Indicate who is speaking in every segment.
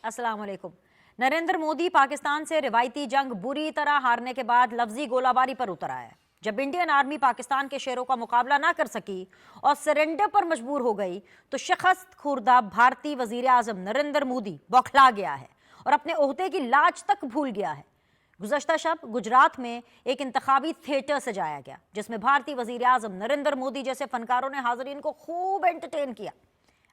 Speaker 1: अस्सलाम वालेकुम। नरेंद्र मोदी पाकिस्तान से रिवायती जंग बुरी तरह हारने के बाद लफ्जी गोलाबारी पर उतर आया। जब इंडियन आर्मी पाकिस्तान के शेरों का मुकाबला ना कर सकी और सरेंडर पर मजबूर हो गई तो शिकस्त खुर्दा भारतीय वजीर आजम नरेंद्र मोदी बौखला गया है और अपने ओहदे की लाज तक भूल गया है। गुज़श्ता शब गुजरात में एक इंतखाबी थिएटर सजाया गया जिसमें भारतीय वजीर आजम नरेंद्र मोदी जैसे फनकारों ने हाजरीन को खूब एंटरटेन किया।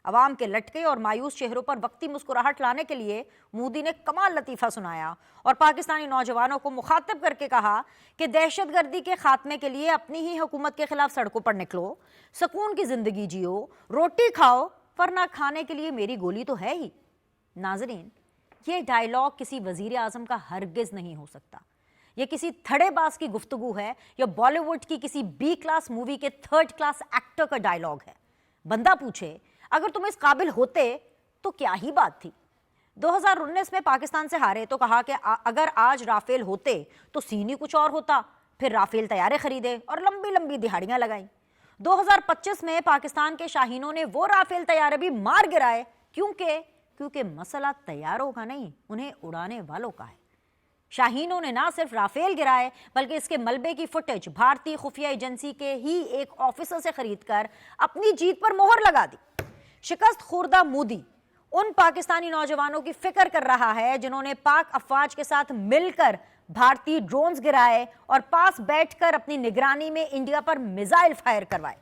Speaker 1: अवाम के लटके और मायूस चेहरों पर वक्ती मुस्कुराहट लाने के लिए मोदी ने कमाल लतीफ़ा सुनाया और पाकिस्तानी नौजवानों को मुखातिब करके कहा कि दहशतगर्दी के खात्मे के लिए अपनी ही हुकूमत के खिलाफ सड़कों पर निकलो, सुकून की जिंदगी जियो, रोटी खाओ, वरना खाने के लिए मेरी गोली तो है ही। नाजरीन, ये डायलॉग किसी वजीर आजम का हरगिज नहीं हो सकता। यह किसी थड़ेबाज की गुफ्तगू है या बॉलीवुड की किसी बी क्लास मूवी के थर्ड क्लास एक्टर का डायलॉग है। बंदा पूछे, अगर तुम इस काबिल होते तो क्या ही बात थी। 2019 में पाकिस्तान से हारे तो कहा कि अगर आज राफेल होते तो सीन ही कुछ और होता, फिर राफेल तैयारे खरीदे और लंबी लंबी दिहाड़ियां लगाई। 2025 में पाकिस्तान के शाहीनों ने वो राफेल तैयारे भी मार गिराए क्योंकि मसला तैयारों का नहीं, उन्हें उड़ाने वालों का है। शाहीनों ने ना सिर्फ राफेल गिराए बल्कि इसके मलबे की फुटेज भारतीय खुफिया एजेंसी के ही एक ऑफिसर से खरीदकर अपनी जीत पर मोहर लगा दी। शिकस्त खुर्दा मोदी उन पाकिस्तानी नौजवानों की फिक्र कर रहा है जिन्होंने पाक अफवाज के साथ मिलकर भारतीय ड्रोन्स गिराए और पास बैठकर अपनी निगरानी में इंडिया पर मिसाइल फायर करवाए।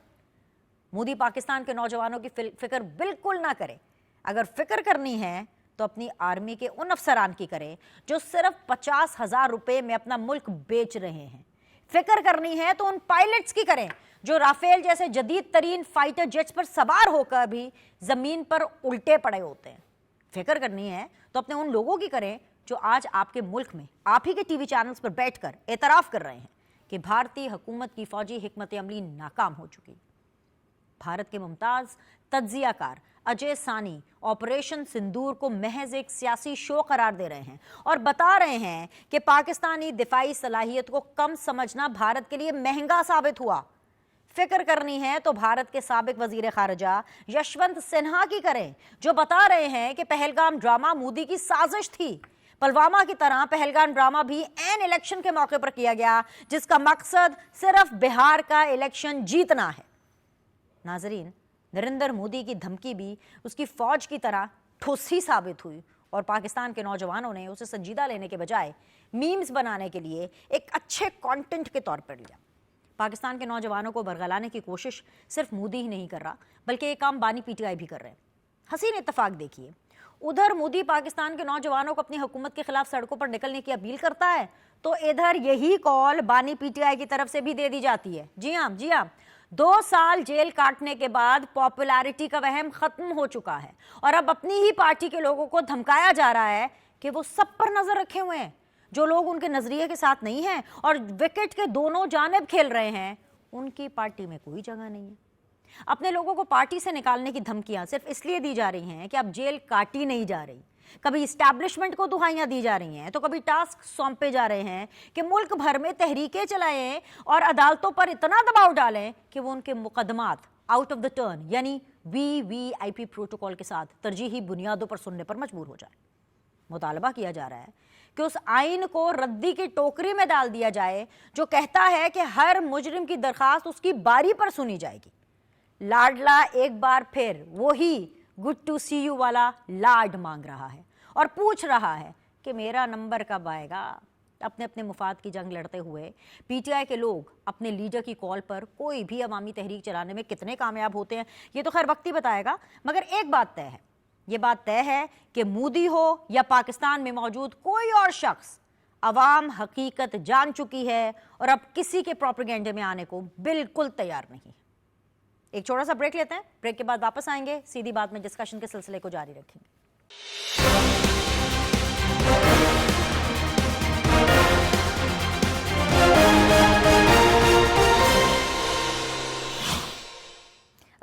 Speaker 1: मोदी पाकिस्तान के नौजवानों की फिक्र बिल्कुल ना करे। अगर फिक्र करनी है तो अपनी आर्मी के उन अफसरान की करें जो सिर्फ 50,000 रुपए में अपना मुल्क बेच रहे हैं। फिक्र करनी है तो उन पायलट्स की करें जो राफेल जैसे जदीद तरीन फाइटर जेट्स पर सवार होकर भी जमीन पर उल्टे पड़े होते हैं। फिक्र करनी है तो अपने उन लोगों की करें जो आज आपके मुल्क में आप ही के टीवी चैनल्स पर बैठकर एतराफ कर रहे हैं कि भारतीय हुकूमत की फौजी हिकमत अमली नाकाम हो चुकी। भारत के मुमताज तज्जियाकार अजय सानी ऑपरेशन सिंदूर को महज एक सियासी शो करार दे रहे हैं और बता रहे हैं कि पाकिस्तानी दिफाई सलाहियत को कम समझना भारत के लिए महंगा साबित हुआ। फिक्र करनी है तो भारत के साबिक वजीर खारजा यशवंत सिन्हा की करें जो बता रहे हैं कि पहलगाम ड्रामा मोदी की साजिश थी। पुलवामा की तरह पहलगाम ड्रामा भी एन इलेक्शन के मौके पर किया गया जिसका मकसद सिर्फ बिहार का इलेक्शन जीतना है। नाजरीन, नरेंद्र मोदी की धमकी भी उसकी फौज की तरह ठोस ही साबित हुई और पाकिस्तान के नौजवानों ने उसे संजीदा लेने के बजाय मीम्स बनाने के लिए एक अच्छे कंटेंट के तौर पर लिया। पाकिस्तान के नौजवानों को बरगलाने की कोशिश सिर्फ मोदी ही नहीं कर रहा बल्कि एक काम बानी पीटीआई भी कर रहे हैं। हसीन इत्तेफाक देखिए, उधर मोदी पाकिस्तान के नौजवानों को अपनी हुकूमत के खिलाफ सड़कों पर निकलने की अपील करता है तो इधर यही कॉल बानी पीटीआई की तरफ से भी दे दी जाती है। जी हाँ, 2 साल जेल काटने के बाद पॉपुलैरिटी का वहम खत्म हो चुका है और अब अपनी ही पार्टी के लोगों को धमकाया जा रहा है कि वो सब पर नजर रखे हुए हैं। जो लोग उनके नजरिए के साथ नहीं हैं और विकेट के दोनों जानिब खेल रहे हैं, उनकी पार्टी में कोई जगह नहीं है। अपने लोगों को पार्टी से निकालने की धमकियां सिर्फ इसलिए दी जा रही हैं कि अब जेल काटी नहीं जा रही। कभी इस्टेब्लिशमेंट को दुहाइयां दी जा रही हैं तो कभी टास्क सौंपे जा रहे हैं कि मुल्क भर में तहरीकें चलाएं और अदालतों पर इतना दबाव डालें कि वो उनके मुकदमात आउट ऑफ द टर्न यानी वीवीआईपी प्रोटोकॉल के साथ तरजीही बुनियादों पर सुनने पर मजबूर हो जाए। मुतालबा किया जा रहा है कि उस आइन को रद्दी की टोकरी में डाल दिया जाए जो कहता है कि हर मुजरिम की दरखास्त उसकी बारी पर सुनी जाएगी। लाडला एक बार फिर वही गुड टू सी यू वाला लाड मांग रहा है और पूछ रहा है कि मेरा नंबर कब आएगा। अपने अपने मुफाद की जंग लड़ते हुए पीटीआई के लोग अपने लीडर की कॉल पर कोई भी अवामी तहरीक चलाने में कितने कामयाब होते हैं ये तो खैर वक्त ही बताएगा, मगर एक बात तय है, ये बात तय है कि मोदी हो या पाकिस्तान में मौजूद कोई और शख्स, अवाम हकीकत जान चुकी है और अब किसी के प्रोपेगेंडे में आने को बिल्कुल तैयार नहीं। एक छोटा सा ब्रेक लेते हैं, ब्रेक के बाद वापस आएंगे, सीधी बात में डिस्कशन के सिलसिले को जारी रखेंगे।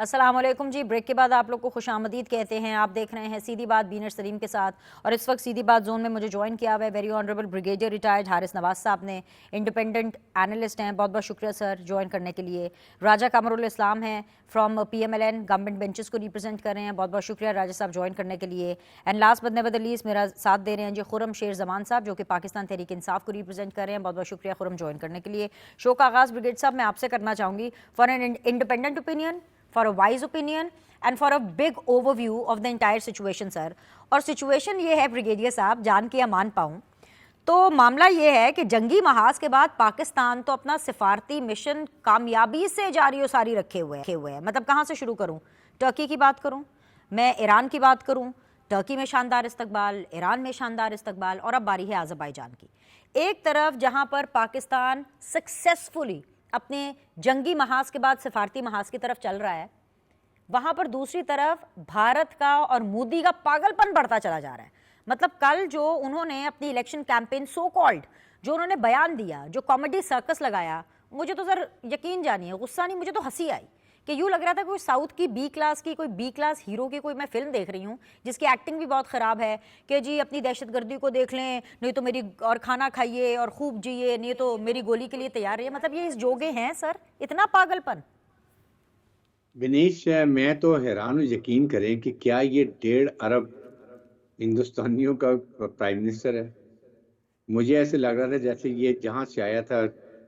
Speaker 1: अस्सलाम वालेकुम जी। ब्रेक के बाद आप लोग को खुशामदीद कहते हैं। आप देख रहे हैं सीधी बात बीनर सलीम के साथ, और इस वक्त सीधी बात जोन में मुझे ज्वाइन किया हुआ है very honourable brigadier retired Haris Nawaz साहब ने। इंडिपेंडेंट एनालिस्ट हैं, बहुत बहुत शुक्रिया सर ज्वाइन करने के लिए। राजा कमरुल इस्लाम हैं फ्रॉम PMLN, गवर्नमेंट बेंचेस को रिप्रेजेंट कर रहे हैं, बहुत बहुत शुक्रिया राजा साहब ज्वाइन करने के लिए। And last but never the least मेरा साथ दे रहे हैं जी खुर्रम शेर जमान साहब, जो कि पाकिस्तान तहरीक इंसाफ को रिप्रेजेंट कर रहे हैं, बहुत बहुत शुक्रिया खुर्रम ज्वाइन करने के लिए। शो का आगाज़ ब्रिगेड साहब मैं आपसे करना चाहूँगी for an independent opinion, for a wise opinion and for a big overview of the entire situation sir। और सिचुएशन ये है ब्रिगेडियर साहब, जान के या मान पाऊँ तो मामला ये है कि जंगी महाज के बाद पाकिस्तान तो अपना सिफारती मिशन कामयाबी से जारी और सारी रखे हुए हैं। मतलब कहाँ से शुरू करूँ? टर्की की बात करूँ, मैं ईरान की बात करूँ, टर्की में शानदार इस्तकबाल, ईरान में शानदार इस्तकबाल, और अब बारी है आज़रबाईजान की। एक तरफ जहाँ पर पाकिस्तान सक्सेसफुली अपने जंगी महाज के बाद सिफारती महाज की तरफ चल रहा है, वहां पर दूसरी तरफ भारत का और मोदी का पागलपन बढ़ता चला जा रहा है। मतलब कल जो उन्होंने अपनी इलेक्शन कैंपेन सो कॉल्ड जो उन्होंने बयान दिया, जो कॉमेडी सर्कस लगाया, मुझे तो सर यकीन जानिए गुस्सा नहीं, मुझे तो हंसी आई कि यूँ लग रहा था कोई साउथ की बी क्लास हीरो की कोई मैं फिल्म देख रही हूँ जिसकी एक्टिंग भी बहुत ख़राब है कि जी अपनी दहशतगर्दी को देख लें, नहीं तो मेरी और खाना खाइए और खूब जिए, नहीं तो मेरी गोली के लिए तैयार रहिए। मतलब ये इस जोगे हैं सर, इतना पागलपन।
Speaker 2: विनीश, मैं तो हैरान हूँ, यकीन करें कि क्या ये 1.5 अरब हिंदुस्तानियों का प्राइम मिनिस्टर है। मुझे ऐसे लग रहा था जैसे ये जहाँ से आया था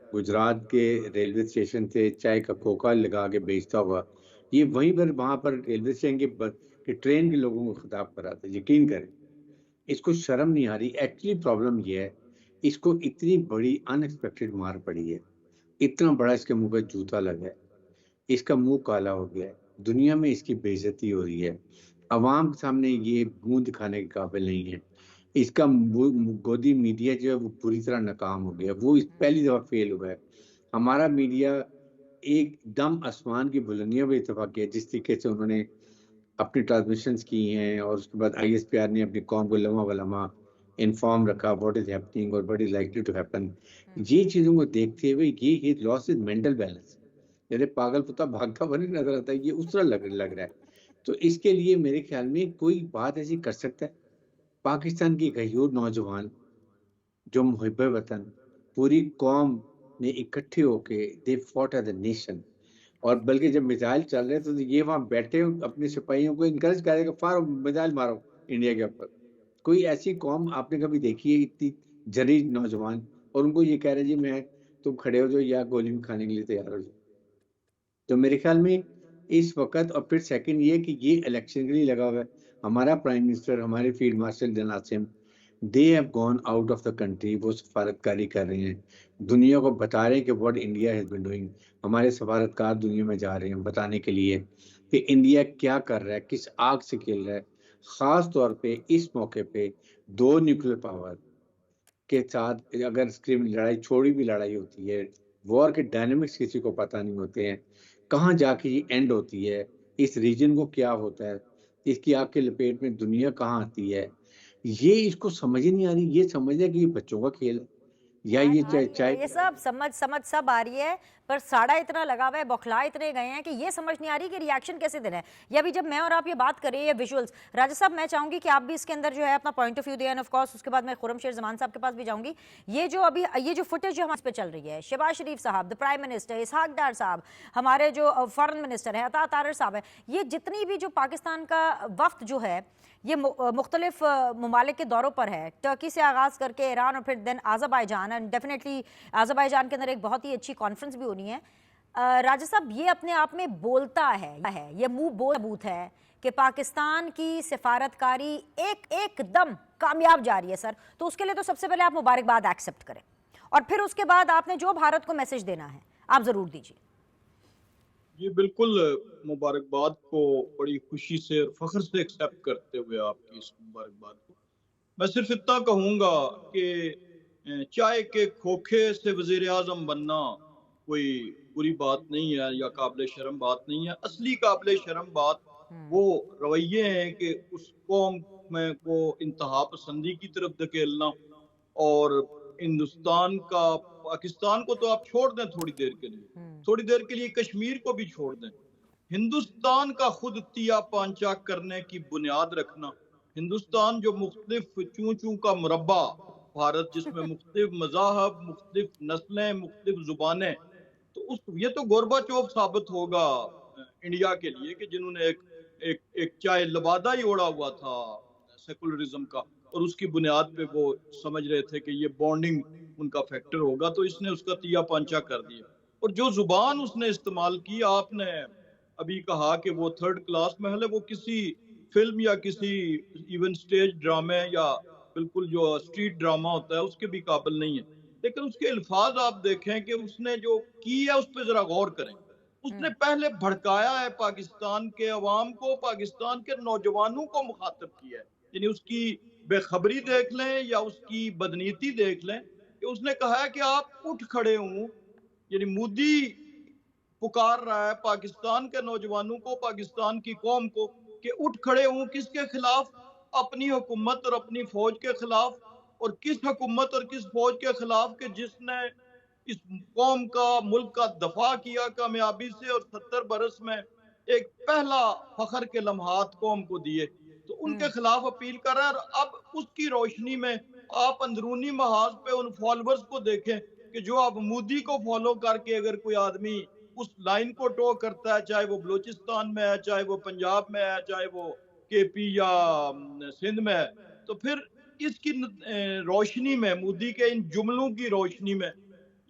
Speaker 2: गुजरात के रेलवे स्टेशन से चाय का खोखा लगा के बेचता हुआ, ये वहीं पर वहां पर रेलवे स्टेशन के ट्रेन के लोगों को खिताब कर रहा था। यकीन करें, इसको शर्म नहीं आ रही। एक्चुअली प्रॉब्लम ये है, इसको इतनी बड़ी अनएक्सपेक्टेड मार पड़ी है, इतना बड़ा इसके मुंह पे जूता लगा है, इसका मुंह काला हो गया है, दुनिया में इसकी बेइज्जती हो रही है, अवाम के सामने ये मुंह दिखाने के काबिल नहीं है। इसका गोदी मीडिया जो है वो पूरी तरह नाकाम हो गया, वो इस पहली दफा फेल हुआ है। हमारा मीडिया एकदम आसमान की बुलंदियों पे इत्तेफाक किया जिस तरीके से उन्होंने अपनी ट्रांसमिशंस की हैं, और उसके बाद ISPR ने अपनी कौम को लम्हा वलम्हा इन्फॉर्म रखा व्हाट इज हैपनिंग और what is likely to happen. ये चीजों को देखते हुए ये लॉस इज मेंटल बैलेंस, जैसे पागल कुत्ता भागता हुआ नहीं नजर आता है, ये उस तरह लग रहा है। तो इसके लिए मेरे ख्याल में कोई बात ऐसी कर सकता है। पाकिस्तान की गयूर नौजवान जो मुहिब वतन, पूरी कौम ने इकट्ठे होके they fought as a nation, और बल्कि जब मिसाइल चल रहे थे तो ये वहां बैठे अपने सिपाहियों को इनकरेज करेगा, फारो मिसाइल मारो इंडिया के ऊपर। कोई ऐसी कौम आपने कभी देखी है इतनी जरी नौजवान, और उनको ये कह रहे जी मैं, तुम खड़े हो जाओ या गोली में खाने के लिए तैयार हो जाओ। तो मेरे ख्याल में इस वक्त, और फिर सेकंड ये कि ये इलेक्शन के लिए लगा हुआ है। हमारा प्राइम मिनिस्टर, हमारे field marshal general Asim, they have gone out of the country, वो सफारतकारी कर रहे हैं, दुनिया को बता रहे हैं कि what India has been doing. हमारे सफारतकार दुनिया में जा रहे हैं बताने के लिए कि इंडिया क्या कर रहा है, किस आग से खेल रहा है। खास तौर पे इस मौके पे 2 न्यूक्लियर पावर के साथ अगर स्क्रीम लड़ाई, छोड़ी भी लड़ाई होती है, वॉर के डायनामिक्स किसी को पता नहीं होते हैं, कहाँ जाके ये एंड होती है, इस रीजन को क्या होता है, इसकी आग के लपेट में दुनिया कहाँ आती है, ये इसको समझ ही नहीं आ रही। ये समझ है कि ये बच्चों का खेल है, या ये चाहे
Speaker 1: ये सब समझ सब आ रही है, पर साड़ा इतना लगा हुआ है, बौखला इतने गए हैं कि ये समझ नहीं आ रही कि रिएक्शन कैसे देना है। या अभी जब मैं और आप ये बात कर रहे हैं विजुअल्स, राजा साहब मैं चाहूंगी कि आप भी इसके अंदर जो है अपना पॉइंट ऑफ व्यू दें, ऑफ कोर्स उसके बाद मैं खुर्रम शेर जमान साहब के पास भी जाऊंगी। ये जो अभी ये जो फुटेज जो हमारे पे चल रही है, शहबाज शरीफ साहब, द प्राइम मिनिस्टर, इसहाक डार साहब, हमारे जो फॉरेन मिनिस्टर है अता तारर साहब है, ये जितनी भी जो पाकिस्तान का वफ्त जो है ये मुख्तलिफ ममालिक के दौरों पर है, टर्की से आगाज़ करके ईरान और फिर then Azerbaijan, and definitely Azerbaijan के अंदर एक बहुत ही अच्छी कॉन्फ्रेंस भी होनी है। राजा साहब ये अपने आप में बोलता है, ये मुंह बोल बूत है कि पाकिस्तान की सिफारतकारी एकदम कामयाब जा रही है सर। तो उसके लिए तो सबसे पहले आप मुबारकबाद एक्सेप्ट करें, और फिर उसके बाद आपने जो भारत को मैसेज देना है आप ज़रूर दीजिए।
Speaker 3: जी बिल्कुल, मुबारकबाद को बड़ी खुशी से और फख्र से एक्सेप्ट करते हुए आपकी इस मुबारकबाद को मैं सिर्फ इतना कहूँगा कि चाय के खोखे से वज़ीर आज़म बनना कोई बुरी बात नहीं है या काबिल शर्म बात नहीं है। असली काबिल शर्म बात वो रवैये हैं कि उस कौम में को इंतहा पसंदी की तरफ धकेलना, और हिंदुस्तान का, पाकिस्तान को तो आप छोड़ दें थोड़ी देर के लिए, थोड़ी देर के लिए कश्मीर को भी छोड़ दें, हिंदुस्तान का खुद तिया पांचा करने की बुनियाद रखना, हिंदुस्तान जो मुख्तलिफ चूं चूं का मुरब्बा भारत, जिसमें मुख्तलिफ मज़ाहब, मुख्तलिफ नस्लें, मुख्तलिफ जुबानें, तो उस ये तो गोरबाचोव साबित होगा इंडिया के लिए कि जिन्होंने एक चाहे लबादा ही ओढ़ा हुआ था सेकुलरिज्म का, और उसकी बुनियाद पे वो समझ रहे थे कि ये बॉन्डिंग उनका फैक्टर होगा, तो इसने उसका तिया पांचा कर दिया। और जो जुबान उसने इस्तेमाल की, आपने अभी कहा कि वो थर्ड क्लास महल है, वो किसी फिल्म या किसी इवन स्टेज ड्रामे या बिल्कुल जो स्ट्रीट ड्रामा होता है उसके भी काबिल नहीं है। लेकिन उसके अल्फाज आप देखें कि उसने जो की है उस पर जरा गौर करें। उसने पहले भड़काया है पाकिस्तान के अवाम को, पाकिस्तान के नौजवानों को मुखातिब किया है। यानी उसकी बेखबरी देख लें या उसकी बदनीति देख लें कि उसने कहा है कि आप उठ खड़े हों, यानी मोदी पुकार रहा है पाकिस्तान के नौजवानों को, पाकिस्तान की कौम को, कि उठ खड़े हों। किसके खिलाफ? अपनी हुकूमत और अपनी फौज के खिलाफ। और किस हुकूमत और किस फौज के खिलाफ कि जिसने इस कौम का, मुल्क का दफा किया कामयाबी से, और 70 बरस में एक पहला फखर के लम्हात कौम को दिए, तो उनके खिलाफ अपील कर रहा है। और अब उसकी रोशनी में आप अंदरूनी महाज पे उन फॉलोअर्स को देखें कि जो अब मोदी को फॉलो करके अगर कोई आदमी उस लाइन को टो करता है, चाहे वो बलूचिस्तान में है, चाहे वो पंजाब में है, चाहे वो केपी या सिंध में है, तो फिर इसकी रोशनी में, मोदी के इन जुमलों की रोशनी में,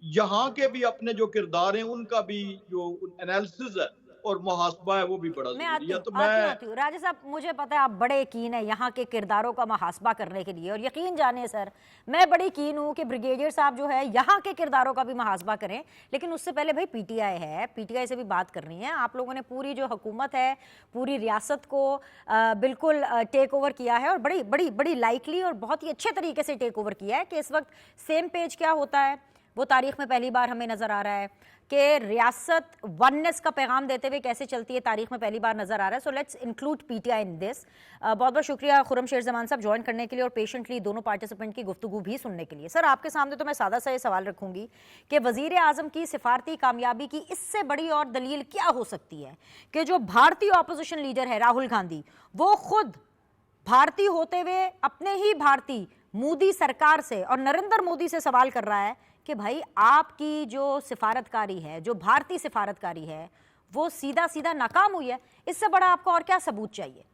Speaker 3: यहाँ के भी अपने जो किरदार हैं उनका भी जो एनालिसिस है और मुहासबा है वो भी बड़ा
Speaker 1: मैं
Speaker 3: जरूरी है। तो
Speaker 1: आती हूँ राजा साहब, मुझे पता है आप बड़े कीन है यहाँ के किरदारों का मुहासबा करने के लिए, और यकीन जाने सर मैं बड़ी कीन हूँ कि ब्रिगेडियर साहब जो है यहाँ के किरदारों का भी मुहासबा करें। लेकिन उससे पहले भाई पीटीआई है, पीटीआई से भी बात करनी है। आप लोगों ने पूरी जो हुकूमत है, पूरी रियासत को बिल्कुल टेक ओवर किया है, और बड़ी बड़ी बड़ी लाइकली और बहुत ही अच्छे तरीके से टेक ओवर किया है कि इस वक्त सेम पेज क्या होता है वो तारीख में पहली बार हमें नजर आ रहा है कि रियासत वननेस का पैगाम देते हुए कैसे चलती है, तारीख में पहली बार नजर आ रहा है। So let's include PTI in this. बहुत बहुत शुक्रिया खुर्रम शेर जमान साहब ज्वाइन करने के लिए और पेशेंटली दोनों पार्टिसिपेंट की गुफ्तगू भी सुनने के लिए। सर आपके सामने तो मैं सादा सा ये सवाल रखूंगी कि वजीर आजम की सिफारती कामयाबी की इससे बड़ी और दलील क्या हो सकती है कि जो भारतीय ऑपोजिशन लीडर है राहुल गांधी, वो खुद भारतीय होते हुए अपने ही भारतीय मोदी सरकार से और नरेंद्र मोदी से सवाल कर रहा है कि भाई आपकी जो सिफारतकारी है, जो भारतीय सिफारतकारी है, वो सीधा सीधा नाकाम हुई है। इससे बड़ा आपको और क्या सबूत चाहिए?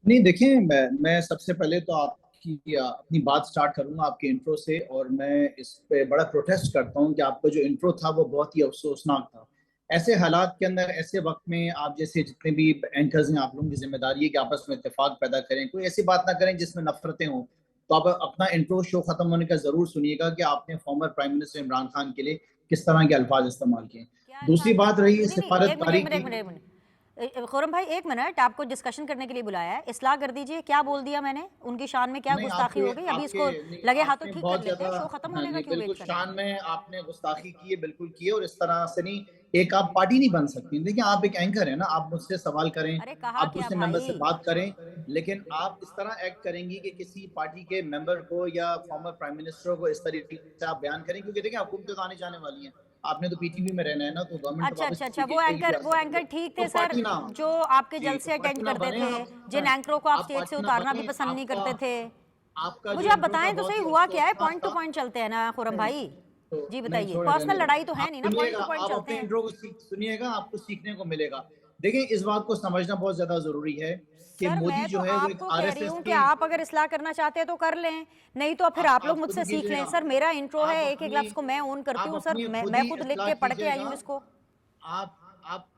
Speaker 4: नहीं देखिए, मैं सबसे पहले तो आपकी अपनी बात स्टार्ट करूंगा आपके इंट्रो से, और मैं इस पे बड़ा प्रोटेस्ट करता हूं कि आपका जो इंट्रो था वो बहुत ही अफसोसनाक था। ऐसे हालात के अंदर, ऐसे वक्त में आप जैसे जितने भी एंकर्स हैं, आप लोगों की जिम्मेदारी है कि आपस में इत्तेफाक पैदा करें, कोई ऐसी बात ना करें जिसमें नफरतें हों। तो आप अपना इंट्रो शो खत्म होने का जरूर सुनिएगा कि आपने former prime minister Imran Khan के लिए किस तरह के अल्फाज इस्तेमाल किए। दूसरी बात रही सिफारतकारी की।
Speaker 1: खुर्रम भाई एक मिनट, आपको डिस्कशन करने के लिए बुलाया है, इस्लाह कर दीजिए। क्या बोल दिया मैंने? उनकी शान में क्या गुस्ताखी हो गई? अभी इसको लगे हाथों ठीक कर लेते हैं, शो खत्म होने का क्यों वेट कर रहे हैं?
Speaker 4: शान में आपने गुस्ताखी की है, बिल्कुल की है, और इस तरह से नहीं, एक आप पार्टी नहीं बन सकती। देखिए आप एक एंकर है ना, आप मुझसे सवाल करें, आप दूसरे मेंबर से बात करें, लेकिन आप इस तरह एक्ट करेंगी कि किसी पार्टी के मेंबर को या फॉर्मर प्राइम मिनिस्टर को इस तरीके से आप बयान करें, क्योंकि देखिए हुकूमतें तो आने जाने वाली हैं, आपने तो पीटीवी में रहना है ना, तो गवर्नमेंट
Speaker 1: अच्छा वो एंकर ठीक थे सर, जो आपके जलसे अटेंड करते थे, जिन एंकरों को आप स्टेज से उतारना भी पसंद नहीं करते थे। मुझे आप बताएं तो सही हुआ क्या है? पॉइंट टू पॉइंट चलते हैं ना खुर्रम भाई, जी बताइए। पर्सनल लड़ाई तो है नहीं ना, पॉइंट टू पॉइंट चलते हैं।
Speaker 4: सुनिएगा, आपको सीखने को मिलेगा। देखिए इस बात को समझना बहुत ज्यादा जरूरी है कि मोदी जो है वो एक
Speaker 1: आरएसएस के, आप अगर इस्लाह करना चाहते हैं तो कर लें, नहीं तो फिर आप लोग मुझसे सीख लें। सर मेरा इंट्रो है, एक एक लफ्ज को मैं ओन करती हूँ सर, मैं खुद लिख के पढ़ के आई हूँ इसको।
Speaker 4: आप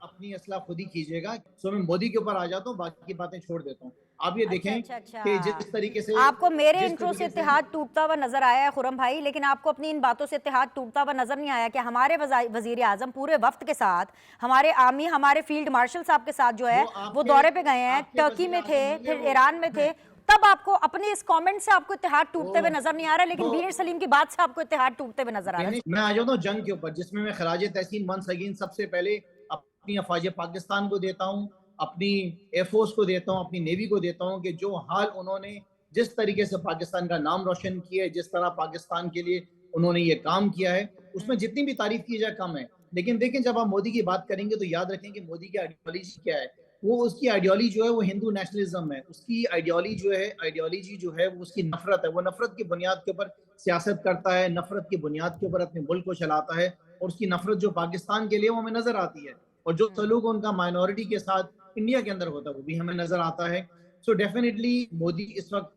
Speaker 4: अपनी असलाह खुद ही कीजिएगा। सो मैं मोदी के ऊपर आ जाता हूँ, बाकी बातें छोड़ देता हूँ। आप ये देखें कि जिस तरीके से
Speaker 1: आपको मेरे इंट्रो से इत्तेहाद टूटता हुआ नजर आया है खुर्रम भाई, लेकिन आपको अपनी इन बातों से इत्तेहाद टूटता हुआ नजर नहीं आया कि हमारे वजीर आजम पूरे वक्त के साथ, हमारे आर्मी, हमारे फील्ड मार्शल साहब के साथ जो है वो दौरे पे गए हैं, टर्की में थे, फिर ईरान में थे, तब आपको अपने इस कमेंट से आपको इत्तेहाद टूटते हुए नजर नहीं आ रहा, लेकिन मीर सलीम की बात से आपको इत्तेहाद टूटते हुए नजर आ रहा है।
Speaker 4: मैं आ जाता हूँ जंग के ऊपर, जिसमें मैं खराज तहसीन मन सगीन सबसे पहले अपनी अफवाज पाकिस्तान को देता हूँ, अपनी एयरफोर्स को देता हूँ, अपनी नेवी को देता हूँ कि जो हाल उन्होंने जिस तरीके से पाकिस्तान का नाम रोशन किया है, जिस तरह पाकिस्तान के लिए उन्होंने ये काम किया है, उसमें जितनी भी तारीफ की जाए कम है। लेकिन देखें, जब आप मोदी की बात करेंगे तो याद रखें कि मोदी की आइडियोलॉजी क्या है। वो उसकी आइडियोलॉजी जो है वो हिंदू नेशनलिज्म है। उसकी आइडियोलॉजी जो है वो उसकी नफरत है। वो नफरत की बुनियाद के ऊपर सियासत करता है, नफरत की बुनियाद के ऊपर अपने मुल्क को चलाता है। और उसकी नफरत जो पाकिस्तान के लिए वो हमें नजर आती है, और जो सलूक उनका माइनॉरिटी के साथ इंडिया के अंदर होता है वो भी हमें नजर आता है। सो डेफिनेटली मोदी इस वक्त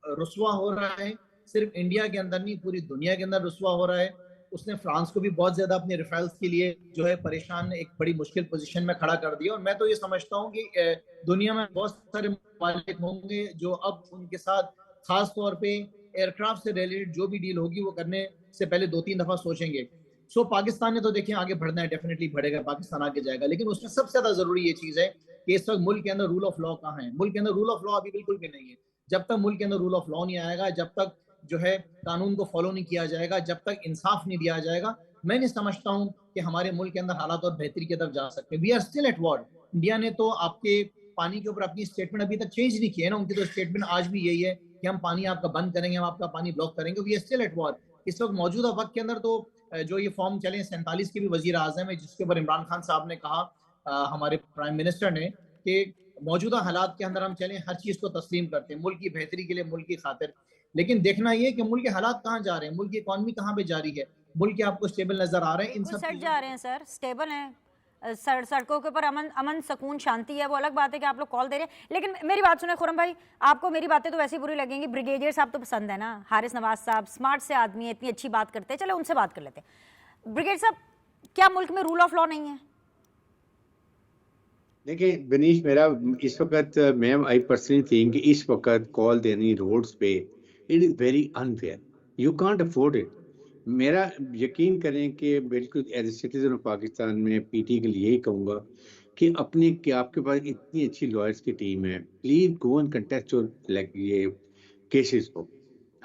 Speaker 4: रुस्वा हो रहा है। सिर्फ इंडिया के अंदर नहीं, पूरी दुनिया के अंदर रुस्वा हो रहा है। उसने फ्रांस को भी बहुत ज्यादा अपने रिफाइल्स के लिए जो है परेशान, एक बड़ी मुश्किल पोजीशन में खड़ा कर दिया। और मैं तो ये समझता हूँ कि दुनिया में बहुत सारे मालिक होंगे जो अब उनके साथ खास तौर पे एयरक्राफ्ट से रिलेटेड जो भी डील होगी वो करने से पहले 2-3 दफा सोचेंगे। सो पाकिस्तान ने तो देखिए आगे बढ़ना है, डेफिनेटली बढ़ेगा, पाकिस्तान आगे जाएगा। लेकिन उसमें सबसे ज्यादा जरूरी ये चीज है कि इस वक्त मुल्क के अंदर रूल ऑफ लॉ कहाँ है। मुल्क के अंदर रूल ऑफ लॉ अभी बिल्कुल भी नहीं है। जब तक मुल्क के अंदर रूल ऑफ लॉ नहीं आएगा, जब तक जो है कानून को फॉलो नहीं किया जाएगा, जब तक इंसाफ नहीं दिया जाएगा, मैं नहीं समझता हूं कि हमारे मुल्क के अंदर हालात और बेहतरी की तरफ जा सकते हैं। We are still at war. India ने तो आपके पानी के ऊपर अपनी स्टेटमेंट अभी तक चेंज नहीं की है ना। उनकी तो स्टेटमेंट आज भी यही है कि हम पानी आपका बंद करेंगे, हम आपका पानी ब्लॉक करेंगे। We are still at war. इस वक्त मौजूदा वक्त के अंदर तो जो ये फॉर्म चले 47 के भी वजीर आजम है, जिसके ऊपर इमरान खान साहब ने कहा, हमारे प्राइम मिनिस्टर ने, कि मौजूदा हालात के अंदर हम चलें, हर चीज को तस्लीम करते हैं मुल्क की बेहतरी के लिए, मुल्क की खातिर। लेकिन देखना ये कि मुल्क के हालात कहाँ जा रहे हैं, मुल्क की इकॉनमी कहाँ पे जा रही है, मुल्क के आपको स्टेबल नजर आ रहे हैं। इन
Speaker 1: बिल्कुल
Speaker 4: सब
Speaker 1: सेट जा रहे हैं सर, स्टेबल हैं। सड़कों के ऊपर अमन अमन सुकून शांति है। वो अलग बात है कि आप लोग कॉल दे रहे हैं। लेकिन मेरी बात सुने खुरम भाई, आपको मेरी बातें तो वैसे ही बुरी लगेंगी। ब्रिगेडियर साहब तो पसंद है ना, हारिस नवाज साहब स्मार्ट से आदमी है, इतनी अच्छी बात करते हैं, चलो उनसे बात कर लेते हैं। ब्रिगेडियर साहब, क्या मुल्क में रूल ऑफ लॉ नहीं है?
Speaker 2: देखिए बनीश, मेरा इस वक्त मैम आई पर्सनली थिंक कि इस वक्त कॉल देनी रोड्स पे it is very unfair. You can't afford it. मेरा यकीन करें कि बिल्कुल as a citizen of Pakistan में पीटी के लिए यही कहूँगा कि अपने कि आपके पास इतनी अच्छी लॉयर्स की टीम है, प्लीज गो एंड कंटेस्ट ये केसेस को।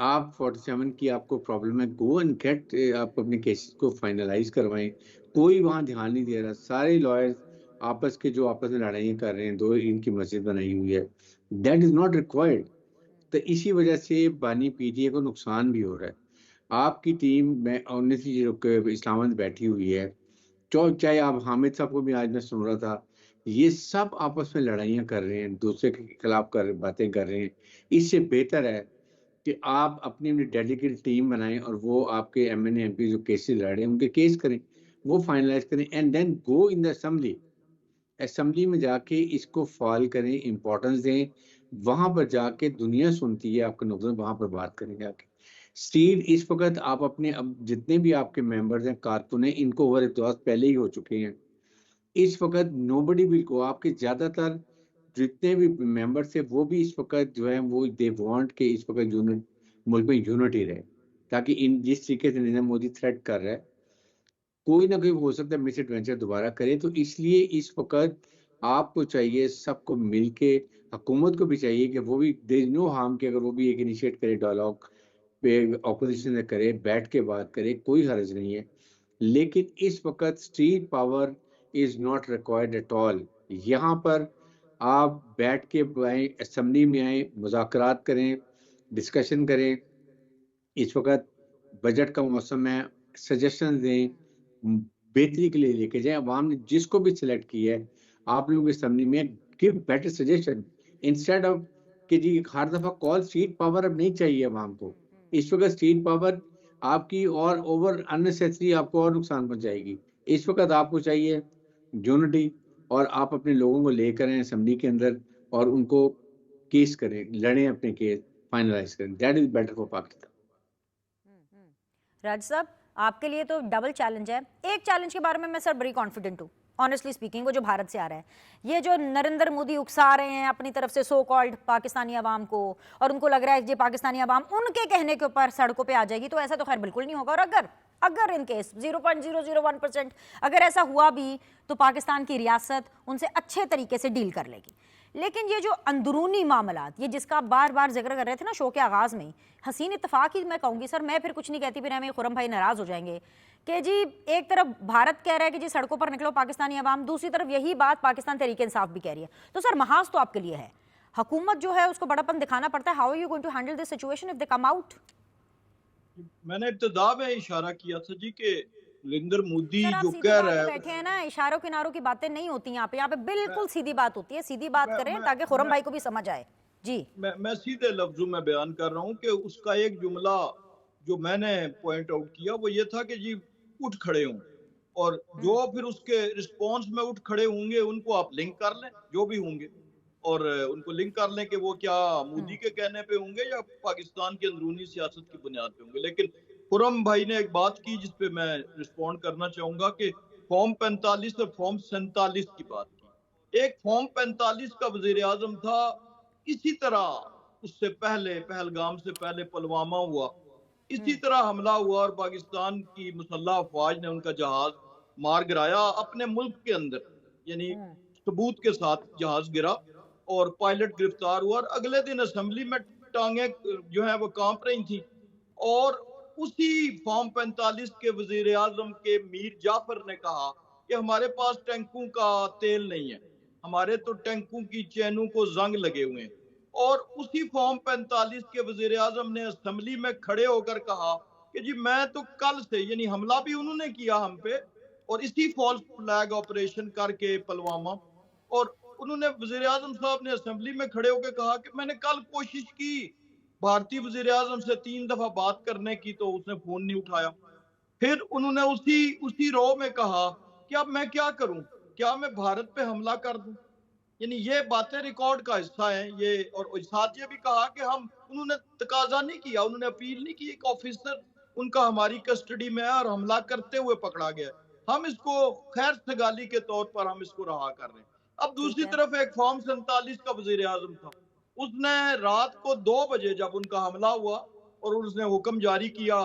Speaker 2: आप 47 की आपको प्रॉब्लम है, गो एंड गेट, आप अपने केसेस को फाइनलाइज करवाएं। कोई वहाँ ध्यान नहीं दे रहा। सारे लॉयर्स आपस में लड़ाइयाँ कर रहे हैं, दो इनकी मस्जिद बनाई हुई है। That is not required. तो इसी वजह से बानी पीटीए को नुकसान भी हो रहा है। आपकी टीम में ऑनेस्टली जो इस्लामाबाद में बैठी हुई है, चाहे आप हामिद साहब को भी आज मैं सुन रहा था, ये सब आपस में लड़ाइयाँ कर रहे हैं, दूसरे के खिलाफ बातें कर रहे हैं। इससे बेहतर है कि आप अपनी अपनी डेडिकेटेड टीम बनाएं और वो आपके एमएनए एमपी जो केसेस लड़ रहे हैं उनके केस करें, वो फाइनलाइज करें, and then go in the assembly में जाके इसको फॉल करें, इंपॉर्टेंस दें। वहां पर जाके दुनिया सुनती है आपका नुकसान, वहां पर बात करें जाके। स्टील इस वक्त आप अपने, अब जितने भी आपके मेंबर्स हैं, कारकुन हैं, इनको ओवर इतवास पहले ही हो चुके हैं। इस वक्त नोबडी विल गो। आपके ज्यादातर जितने भी मेंबर्स थे वो भी इस वक्त जो है वो दे वांट के इस वक्त मुल्क में यूनिटी रहे, ताकि इन जिस तरीके से नरेंद्र मोदी थ्रेट कर रहा है, कोई ना कोई हो सकता है मिस एडवेंचर दोबारा करे। तो इसलिए इस वक्त आपको चाहिए सबको मिलके, हुकूमत को भी चाहिए कि वो भी, देयर इज नो हार्म कि अगर वो भी एक इनिशिएट करे डायलॉग पे, ऑपोजिशन से करे, बैठ के बात करे, कोई हर्ज नहीं है। लेकिन इस वक्त street power is not required at all. यहाँ पर आप बैठ के आए, असेंबली में आए, मुज़ाकरात करें, डिस्कशन करें। इस वक्त बजट का मौसम है, सजेशन दें, बेहतरी के लिए लेके जाएं। अवाम ने जिसको भी सिलेक्ट किया है, आप लोगों की असेंबली में give better suggestion instead of कि जी हर दफा कॉल। स्ट्रीट पावर अब नहीं चाहिए अवाम को। इस वक्त स्ट्रीट पावर आपकी और ओवर अननेसेसरी आपको और नुकसान पहुंचाएगी। इस वक्त आपको चाहिए यूनिटी, और आप अपने लोगों को लेकर आए असेंबली के अंदर और उनको केस करें, लड़ें, अपने केस फाइनलाइज करें। That is better for Pakistan.
Speaker 1: Raj साहब, आपके लिए तो डबल चैलेंज है। एक चैलेंज के बारे में मैं सर बड़ी कॉन्फिडेंट हूँ, ऑनेस्टली स्पीकिंग, वो जो भारत से आ रहा है। ये जो नरेंद्र मोदी उकसा रहे हैं अपनी तरफ से सो कॉल्ड पाकिस्तानी अवाम को, और उनको लग रहा है कि पाकिस्तानी अवाम उनके कहने के ऊपर सड़कों पे आ जाएगी, तो ऐसा तो खैर बिल्कुल नहीं होगा। और अगर इन केस 0.001% अगर ऐसा हुआ भी, तो पाकिस्तान की रियासत उनसे अच्छे तरीके से डील कर लेगी। लेकिन ये जो अंदरूनी मामलात, ये जिसका आप बार बार जिक्र कर रहे थे ना शो के आगाज में, हसीन इत्तफाक ही मैं कहूँगी सर, मैं फिर कुछ नहीं कहती, फिर हमें खुरम भाई नाराज हो जाएंगे कि जी एक तरफ भारत कह रहा है कि जी सड़कों पर निकलो पाकिस्तानी अवाम, दूसरी तरफ यही बात पाकिस्तान तहरीक इंसाफ भी कह रही है। तो सर महाज तो आपके लिए है, हुकूमत जो है उसको बड़ापन दिखाना पड़ता है। How are you going to handle this situation if they come out?
Speaker 3: मैंने इब्तिदा में इशारा किया था जी कि नरेंद्र मोदी
Speaker 1: सर आप
Speaker 3: जो
Speaker 1: सीधी
Speaker 3: कह
Speaker 1: बात
Speaker 3: रहा
Speaker 1: पे
Speaker 3: है,
Speaker 1: बैठे हैं ना, इशारों किनारों की बातें नहीं होती यहाँ पे बिल्कुल सीधी बात होती है। सीधी बात करें ताकि खुरम भाई को भी समझ आए। जी
Speaker 3: मैं सीधे लफ्जों में बयान कर रहा हूँ कि उसका एक जुमला जो मैंने पॉइंट आउट किया वो ये था कि जी उठ खड़े हों, और जो फिर उसके रिस्पॉन्स में उठ खड़े होंगे उनको आप लिंक कर लें, जो भी होंगे, और उनको लिंक कर लें कि वो क्या मोदी के कहने पे होंगे या पाकिस्तान की अंदरूनी सियासत की बुनियाद पे होंगे। लेकिन खुरम भाई ने एक बात की जिस पे मैं रिस्पॉन्ड करना चाहूंगा कि फॉर्म 45 और फॉर्म 47 की बात की। एक फॉर्म 45 का वजीर आजम था, इसी तरह उससे पहले पहलगाम से पहले पुलवामा हुआ, इसी तरह हमला हुआ और पाकिस्तान की मुसल्लह अफवाज ने उनका जहाज मार गिराया अपने मुल्क के अंदर, यानी सबूत के साथ जहाज गिरा और पायलट गिरफ्तार हुआ और अगले दिन असेंबली में टांगे जो है वो कांप रही थी। और उसी फॉर्म 45 के वजीर आजम के मीर जाफर ने कहा कि हमारे पास टैंकों का तेल नहीं है, हमारे तो टैंकों की चैनों को जंग लगे हुए हैं। और उसी फॉर्म 45 के वजीर आजम ने असेंबली में खड़े होकर कहा कि जी मैं तो कल से, यानी हमला भी उन्होंने किया हम पे और इसी फॉल्स फ्लैग ऑपरेशन करके पुलवामा, और उन्होंने वजीर आजम साहब ने असेंबली में खड़े होकर कहा कि मैंने कल कोशिश की भारतीय वजीर आजम से 3 दफा बात करने की तो उसने फोन नहीं उठाया। फिर उन्होंने उसी उसी रो में कहा कि अब मैं क्या करूं, क्या मैं भारत पे हमला कर दूं। यानी ये बातें रिकॉर्ड का हिस्सा है ये। और साथ ये भी कहा कि हम, उन्होंने तकाजा नहीं किया, उन्होंने अपील नहीं की, एक ऑफिसर उनका हमारी कस्टडी में है और हमला करते हुए पकड़ा गया, हम इसको खैर सगाली के तौर पर हम इसको रहा कर रहे हैं। अब
Speaker 1: ठीक
Speaker 3: दूसरी
Speaker 1: है।
Speaker 3: तरफ एक फॉर्म 47 का वजीर आजम था, उसने रात को 2 बजे जब उनका हमला हुआ और उसने हुक्म जारी किया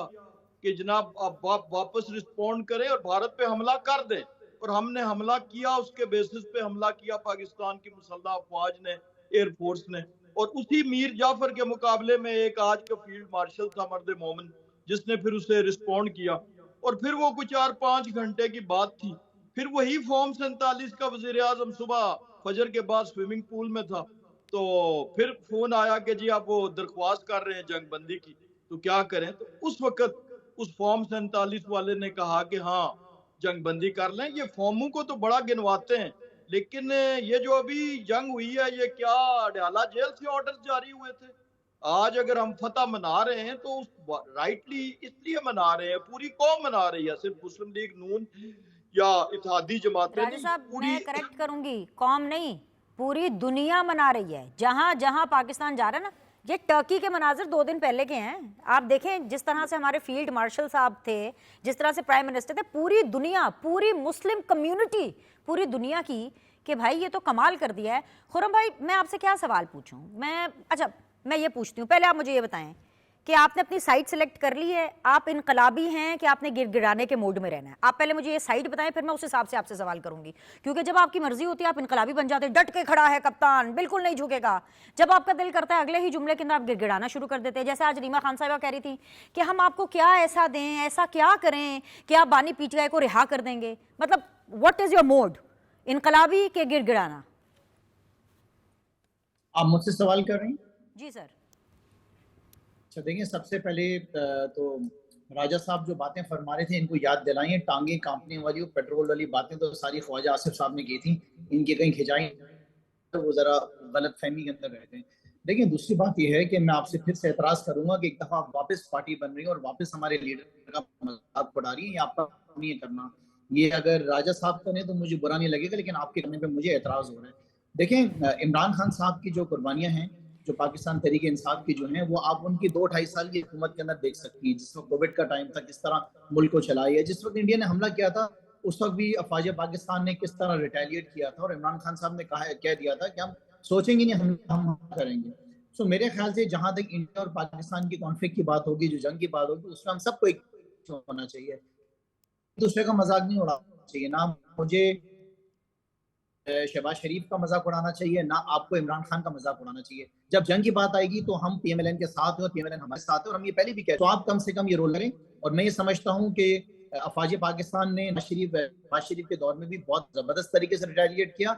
Speaker 3: कि जनाब आप वापस रिस्पॉन्ड करें और भारत पे हमला कर दें, और हमने हमला किया, उसके बेसिस पे हमला किया पाकिस्तान की मुसल्लह अफवाज ने, एयरफोर्स ने। और उसी मीर जाफर के मुकाबले में एक आज का फील्ड मार्शल था मर्द मोमिन, जिसने फिर उसे रिस्पॉन्ड किया। और फिर वो कुछ 4-5 घंटे की बात थी, फिर वही फॉर्म 47 का वजीर आजम सुबह फजर के बाद स्विमिंग पूल में था, तो फिर फोन आया कि जी आप वो दरख्वास्त कर रहे हैं जंग बंदी की, तो क्या करें। तो उस वक्त उस फॉर्म 47 वाले ने कहा कि हाँ जंग बंदी कर लें। ये फॉर्मों को तो बड़ा गिनवाते हैं, लेकिन ये जो अभी जंग हुई है ये क्या अडयाला जेल से ऑर्डर जारी हुए थे। आज अगर हम फतह मना रहे हैं तो उस राइटली इसलिए मना रहे हैं, पूरी कौम मना रही है, सिर्फ मुस्लिम लीग नून या इत्तेहादी जमातें
Speaker 1: राजा
Speaker 3: नहीं,
Speaker 1: साहब
Speaker 3: पूरी।
Speaker 1: मैं करेक्ट करूंगी, कौम नहीं पूरी दुनिया मना रही है। जहां जहां पाकिस्तान जा रहा है ना, ये टर्की के मनाजिर 2 दिन पहले के हैं। आप देखें जिस तरह से हमारे फील्ड मार्शल साहब थे, जिस तरह से प्राइम मिनिस्टर थे, पूरी दुनिया, पूरी मुस्लिम कम्युनिटी पूरी दुनिया की कि भाई ये तो कमाल कर दिया है। खुरम भाई मैं आपसे क्या सवाल पूछूं, मैं ये पूछती हूँ, पहले आप मुझे ये बताएं कि आपने अपनी साइड सेलेक्ट कर ली है, आप इनकलाबी हैं कि आपने गिड़गिड़ाने के मोड में रहना है। आप पहले मुझे ये साइड बताएं, फिर मैं उस हिसाब से आपसे सवाल करूंगी। क्योंकि जब आपकी मर्जी होती है आप इनकलाबी बन जाते हैं, डट के खड़ा है कप्तान, बिल्कुल नहीं झुकेगा। जब आपका दिल करता है अगले ही जुमले के अंदर आप गिड़गिड़ाना शुरू कर देते हैं। जैसे आज रीमा खान साहिबा कह रही थी कि हम आपको क्या ऐसा दें, ऐसा क्या करें कि आप बानी पीटीआई को रिहा कर देंगे। मतलब व्हाट इज योर मोड, इनकलाबी के गिड़गिड़ाना?
Speaker 4: आप मुझसे सवाल कर रही हैं?
Speaker 1: जी सर।
Speaker 4: अच्छा देखिए, सबसे पहले तो राजा साहब जो बातें फरमा रहे थे इनको याद दिलाइए। टांगे कांपने वाली और पेट्रोल वाली बातें तो सारी ख्वाजा आसिफ साहब ने की थी, इनकी कहीं खिंचाई तो वो जरा गलत फहमी के अंदर रहते हैं। देखिए दूसरी बात यह है कि मैं आपसे फिर से एतराज करूंगा कि एक दफा आप वापस पार्टी बन रही है और वापस हमारे लीडर का मजाक उड़ा रही है, ये आपका नहीं है करना। ये अगर राजा साहब करें तो मुझे बुरा नहीं लगेगा, लेकिन आपके करने पे मुझे एतराज हो रहा है। देखें इमरान खान साहब की जो कुर्बानियां हैं, जो पाकिस्तान तहरीक इंसाफ की जो हैं, वो आप उनकी 2-2.5 साल की हुकूमत के अंदर देख सकती हैं। जिस वक्त कोविड का टाइम था किस तरह मुल्क को चलाई है, जिस वक्त इंडिया ने हमला किया था उस वक्त भी अफवाज पाकिस्तान ने किस तरह रिटेलिएट किया था, और इमरान खान साहब ने कह दिया था कि हम सोचेंगे नहीं, हम करेंगे। सो मेरे ख्याल से जहां तक इंडिया और पाकिस्तान की कॉन्फ्लिक्ट की बात होगी, जो जंग की बात होगी, उसमें हम सबको एक होना चाहिए, दूसरे का मजाक नहीं उड़ाना चाहिए। ना मुझे शहबाज शरीफ का मजाक उड़ाना चाहिए, ना आपको इमरान खान का मजाक उड़ाना चाहिए। जब जंग की बात आएगी तो हम पीएमएलएन के साथ हैं और पीएमएलएन हमारे साथ है, और हम ये पहले भी कहते हैं। तो आप कम से कम ये रोल करें। और मैं ये समझता हूँ कि अफवाज पाकिस्तान ने नवाज शरीफ के दौर में भी बहुत जबरदस्त तरीके से रिटेलिएट किया,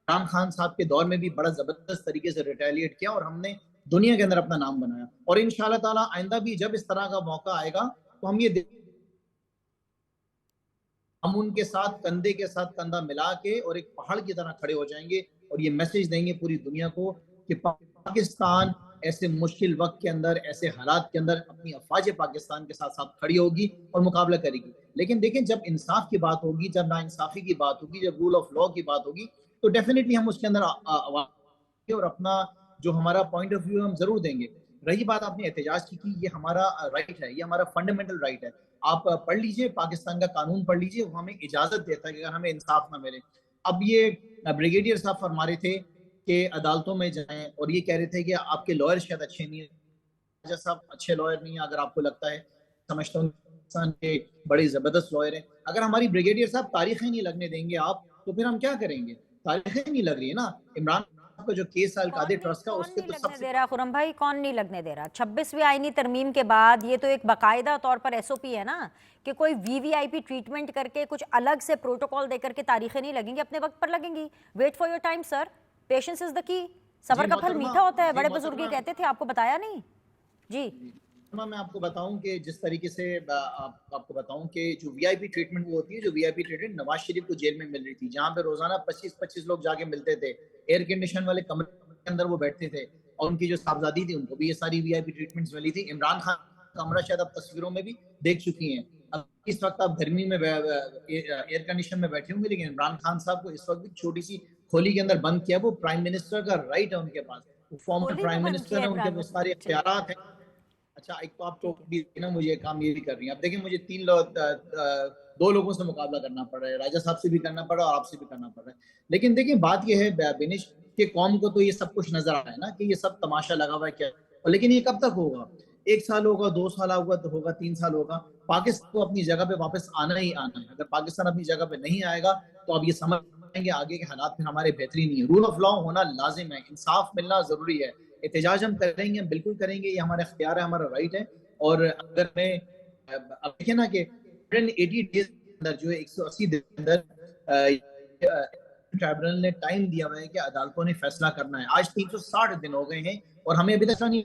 Speaker 4: इमरान खान साहब के दौर में भी बड़ा जबरदस्त तरीके से रिटेलिएट किया, और हमने दुनिया के अंदर अपना नाम बनाया। और इंशाअल्लाह ताला आइंदा भी जब इस तरह का मौका आएगा तो हम ये हम उनके साथ कंधे के साथ कंधा मिला के और एक पहाड़ की तरह खड़े हो जाएंगे और ये मैसेज देंगे पूरी दुनिया को कि पाकिस्तान ऐसे मुश्किल वक्त के अंदर, ऐसे हालात के अंदर अपनी अफवाज पाकिस्तान के साथ साथ खड़ी होगी और मुकाबला करेगी। लेकिन देखें, जब इंसाफ की बात होगी, जब नाइंसाफी की बात होगी, जब रूल ऑफ लॉ की बात होगी, तो डेफिनेटली हम उसके अंदर और अपना जो हमारा पॉइंट ऑफ व्यू हम जरूर देंगे। रही बात आपने एहतजाज की, ये हमारा राइट है, ये हमारा फंडामेंटल राइट है। आप पढ़ लीजिए, पाकिस्तान का कानून पढ़ लीजिए, वो हमें इजाजत देता है कि अगर हमें इंसाफ ना मिले। अब ये ब्रिगेडियर साहब फरमा रहे थे कि अदालतों में जाएं और ये कह रहे थे कि आपके लॉयर शायद अच्छे नहीं है। राजा साहब अच्छे लॉयर नहीं है, अगर आपको लगता है, समझता हूँ के बड़े जबरदस्त लॉयर हैं। अगर हमारी ब्रिगेडियर साहब तारीखें नहीं लगने देंगे आप, तो फिर हम क्या करेंगे? तारीखें नहीं लग रही है ना। इमरान का जो केस अल-कादिर ट्रस्ट का, उसके तो सबसे
Speaker 1: दे रहा खुरम भाई, कौन नहीं लगने दे रहा? 26वीं आईनी तरमीम के बाद ये तो एक बाकायदा तौर पर एसओपी है ना कि कोई वीवीआईपी ट्रीटमेंट करके कुछ अलग से प्रोटोकॉल देकर के तारीखें नहीं लगेंगी, अपने वक्त पर लगेंगी। Wait for your time sir, patience is the key. सबर का फल मीठा होता है, बड़े बुजुर्ग कहते थे, आपको बताया नहीं जी?
Speaker 4: मैं आपको बताऊं कि जिस तरीके से आपको बताऊं कि जो वीआईपी ट्रीटमेंट वो होती है, जो वीआईपी ट्रीटमेंट नवाज शरीफ को जेल में मिल रही थी, जहां पे रोजाना 25-25 लोग जाके मिलते थे, एयर कंडीशन वाले कमरे के अंदर वो बैठते थे, और उनकी जो साहबजादी थी उनको भी ये सारी वीआईपी ट्रीटमेंट्स मिली थी। इमरान खान का कमरा शायद आप तस्वीरों में भी देख चुकी हैं। अब इस वक्त आप गर्मी में एयर कंडीशन में बैठे होंगे, लेकिन इमरान खान साहब को इस वक्त भी छोटी सी खोली के अंदर बंद किया। वो प्राइम मिनिस्टर का राइट है उनके पास, वो फॉर्मर प्राइम मिनिस्टर है, उनके वो सारे इख्तियारात हैं। अच्छा, एक तो आप तो ना मुझे काम ये भी कर रही हैं। अब देखिए, मुझे 2 लोगों से मुकाबला करना पड़ रहा है, राजा साहब से भी करना पड़ रहा है और आपसे भी करना पड़ रहा है। लेकिन देखिए, बात ये है बिनिश कि कौम को तो ये सब कुछ नजर आ रहा है ना कि ये सब तमाशा लगा हुआ है क्या, लेकिन ये कब तक होगा? 1 साल होगा, 2 साल होगा, तो होगा 3 साल होगा। पाकिस्तान को अपनी जगह पे वापस आना ही आना है। अगर पाकिस्तान अपनी जगह पे नहीं आएगा तो अब ये समझ आएंगे आगे के हालात फिर हमारे बेहतरीन नहीं है। रूल ऑफ लॉ होना लाजिम है, इंसाफ मिलना जरूरी है। एहतजाज हम करेंगे, हम बिल्कुल करेंगे, ये हमारा इख्तियार है, हमारा राइट है। और अगर मैं अब देखिए ना कि 180 डेज के अंदर, जो है 180 दिन के अंदर ट्राइब्यूनल ने टाइम दिया हुआ है कि अदालतों ने फैसला करना है। आज 360 दिन हो गए हैं और हमें अभी तक नहीं,